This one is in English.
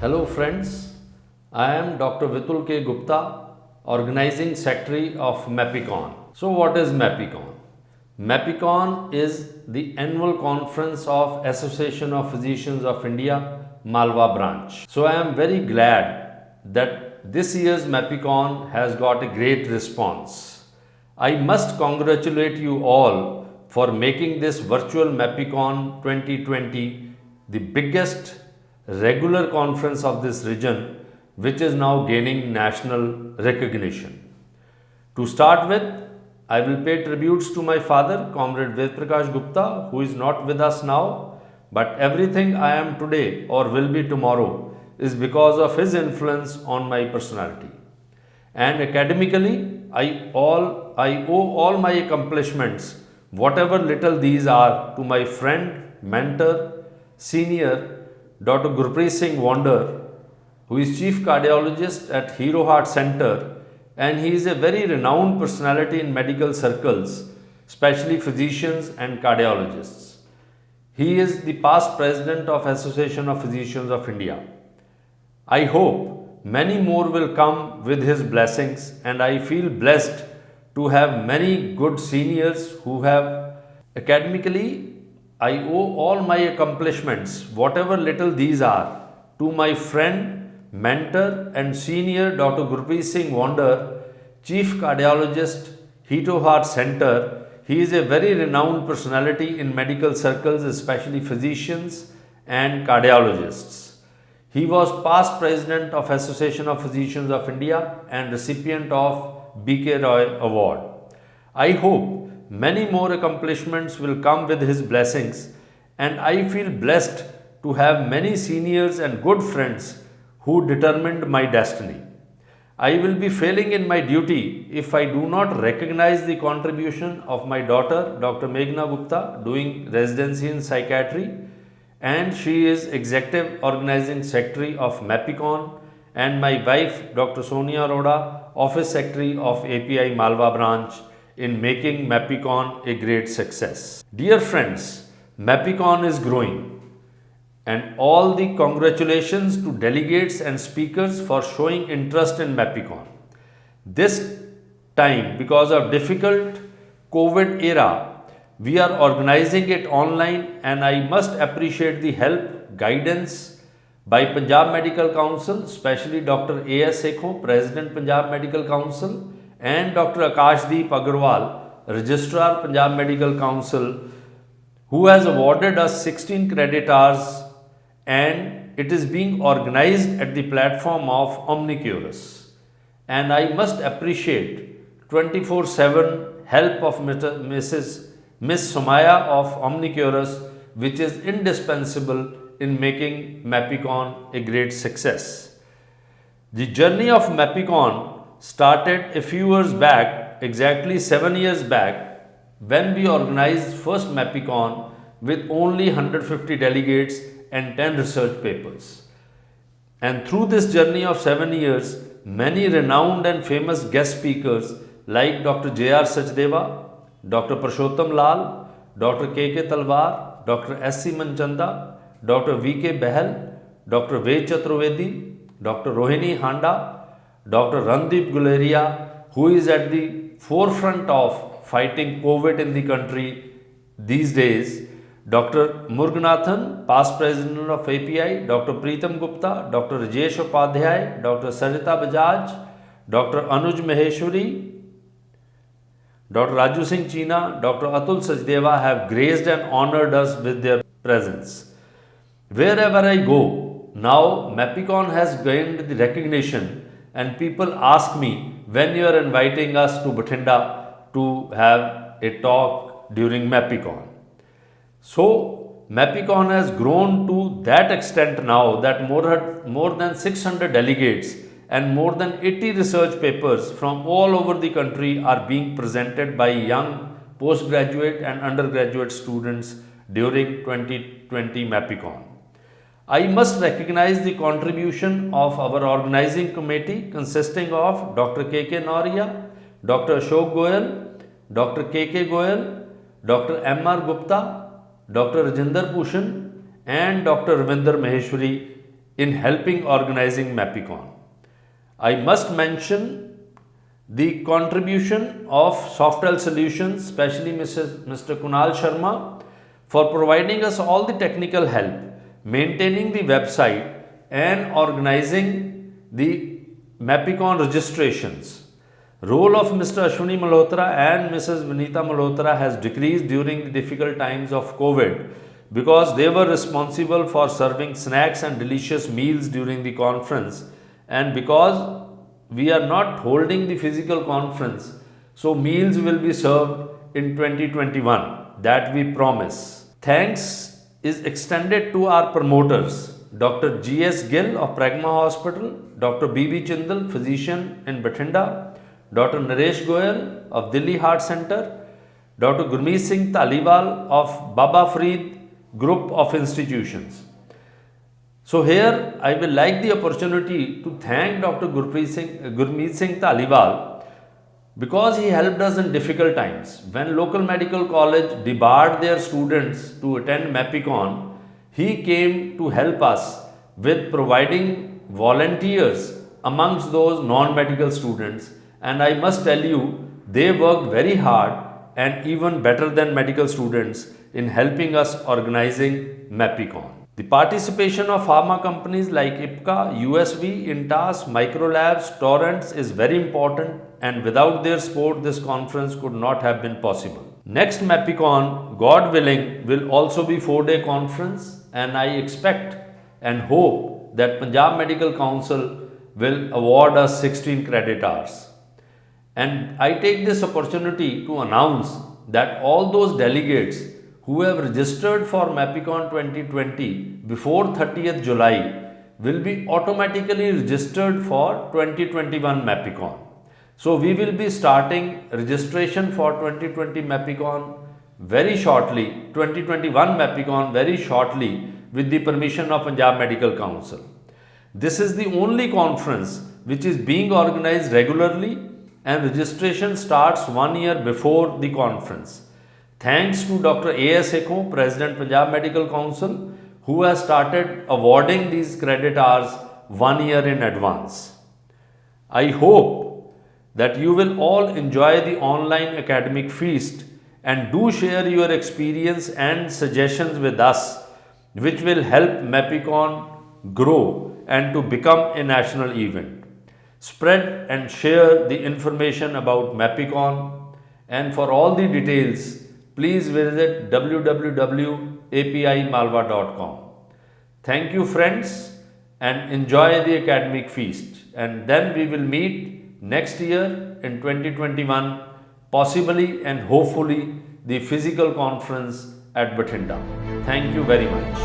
Hello friends, I am Dr. Vitul K. Gupta, Organizing Secretary of MAPICON. So what is MAPICON? MAPICON is the annual conference of Association of Physicians of India, Malwa branch. So I am very glad that this year's MAPICON has got a great response. I must congratulate you all for making this virtual MAPICON 2020 the biggest regular conference of this region, which is now gaining national recognition. To start with, I will pay tributes to my father, Comrade Ved Prakash Gupta, who is not with us now, but everything I am today or will be tomorrow is because of his influence on my personality. And academically, I owe all my accomplishments, whatever little these are, to my friend, mentor, senior, Dr. Gurpreet Singh Wander, who is Chief Cardiologist at Hero Heart Center, and he is a very renowned personality in medical circles, especially physicians and cardiologists. He is the past president of Association of Physicians of India. I hope many more will come with his blessings, and I feel blessed to have many good seniors who have academically. I owe all my accomplishments, whatever little these are, to my friend, mentor and senior Dr. Gurpreet Singh Wander, Chief Cardiologist, Hero Heart Center. He is a very renowned personality in medical circles, especially physicians and cardiologists. He was past president of Association of Physicians of India and recipient of B.K. Roy Award. I hope many more accomplishments will come with his blessings, and I feel blessed to have many seniors and good friends who determined my destiny. I will be failing in my duty if I do not recognize the contribution of my daughter, Dr. Meghna Gupta, doing residency in psychiatry, and she is Executive Organizing Secretary of MAPICON, and my wife, Dr. Sonia Arora, Office Secretary of API Malwa branch, in making MAPICON a great success. Dear friends, MAPICON is growing, and all the congratulations to delegates and speakers for showing interest in MAPICON. This time, because of difficult COVID era, we are organizing it online, and I must appreciate the help, guidance by Punjab Medical Council, especially Dr. A.S. Sekho, President Punjab Medical Council, and Dr. Akashdeep Agarwal, Registrar Punjab Medical Council, who has awarded us 16 credit hours, and it is being organized at the platform of Omnicurus. And I must appreciate 24/7 help of Miss Somaya of Omnicurus, which is indispensable in making MAPICON a great success. The journey of MAPICON started a few years back, exactly 7 years back, when we organized first MAPICON with only 150 delegates and 10 research papers. And through this journey of 7 years, many renowned and famous guest speakers like Dr. J.R. Sachdeva, Dr. Parshottam Lal, Dr. K.K. Talwar, Dr. S.C. Manchanda, Dr. V.K. Bahal, Dr. Ved Chaturvedi, Dr. Rohini Handa, Dr. Randeep Guleria, who is at the forefront of fighting COVID in the country these days, Dr. Muruganathan, past president of API, Dr. Preetam Gupta, Dr. Rajesh Upadhyay, Dr. Sarita Bajaj, Dr. Anuj Maheshwari, Dr. Raju Singh Cheena, Dr. Atul Sachdeva have graced and honored us with their presence. Wherever I go, now MAPICON has gained the recognition, and people ask me when you are inviting us to Bathinda to have a talk during MAPICON. So MAPICON has grown to that extent now that more than 600 delegates and more than 80 research papers from all over the country are being presented by young postgraduate and undergraduate students during 2020 MAPICON. I must recognize the contribution of our organizing committee consisting of Dr. K.K. Nauria, Dr. Ashok Goyal, Dr. K.K. Goyal, Dr. M.R. Gupta, Dr. Rajinder Bhushan and Dr. Ravinder Maheshwari in helping organizing MAPICON. I must mention the contribution of Software Solutions, especially Mr. Kunal Sharma, for providing us all the technical help, maintaining the website and organizing the MAPICON registrations. Role of Mr. Ashwini Malhotra and Mrs. Vinita Malhotra has decreased during the difficult times of COVID because they were responsible for serving snacks and delicious meals during the conference, and because we are not holding the physical conference, so meals will be served in 2021, that we promise. Thanks is extended to our promoters, Dr. G.S. Gill of Pragma Hospital, Dr. B.B. Chindal, physician in Bathinda, Dr. Naresh Goyal of Delhi Heart Center, Dr. Gurmeet Singh Taliwal of Baba Farid Group of Institutions. So here I will like the opportunity to thank Dr. Gurmeet Singh Taliwal, because he helped us in difficult times. When local medical college debarred their students to attend MAPICON, he came to help us with providing volunteers amongst those non-medical students, and I must tell you, they worked very hard and even better than medical students in helping us organizing MAPICON. The participation of pharma companies like IPCA, USV, Intas, Microlabs, Torrents is very important, and without their support, this conference could not have been possible. Next MAPICON, God willing, will also be 4-day conference, and I expect and hope that Punjab Medical Council will award us 16 credit hours. And I take this opportunity to announce that all those delegates who have registered for MAPICON 2020 before 30th July will be automatically registered for 2021 MAPICON. So we will be starting registration for 2020 MAPICON very shortly, 2021 MAPICON very shortly, with the permission of Punjab Medical Council. This is the only conference which is being organized regularly, and registration starts 1 year before the conference. Thanks to Dr. A.S. Ekho, President Punjab Medical Council, who has started awarding these credit hours 1 year in advance. I hope that you will all enjoy the online academic feast and do share your experience and suggestions with us, which will help MAPICON grow and to become a national event. Spread and share the information about MAPICON, and for all the details, please visit www.apimalwa.com. Thank you, friends, and enjoy the academic feast. And then we will meet next year in 2021, possibly and hopefully the physical conference at Bathinda. Thank you very much.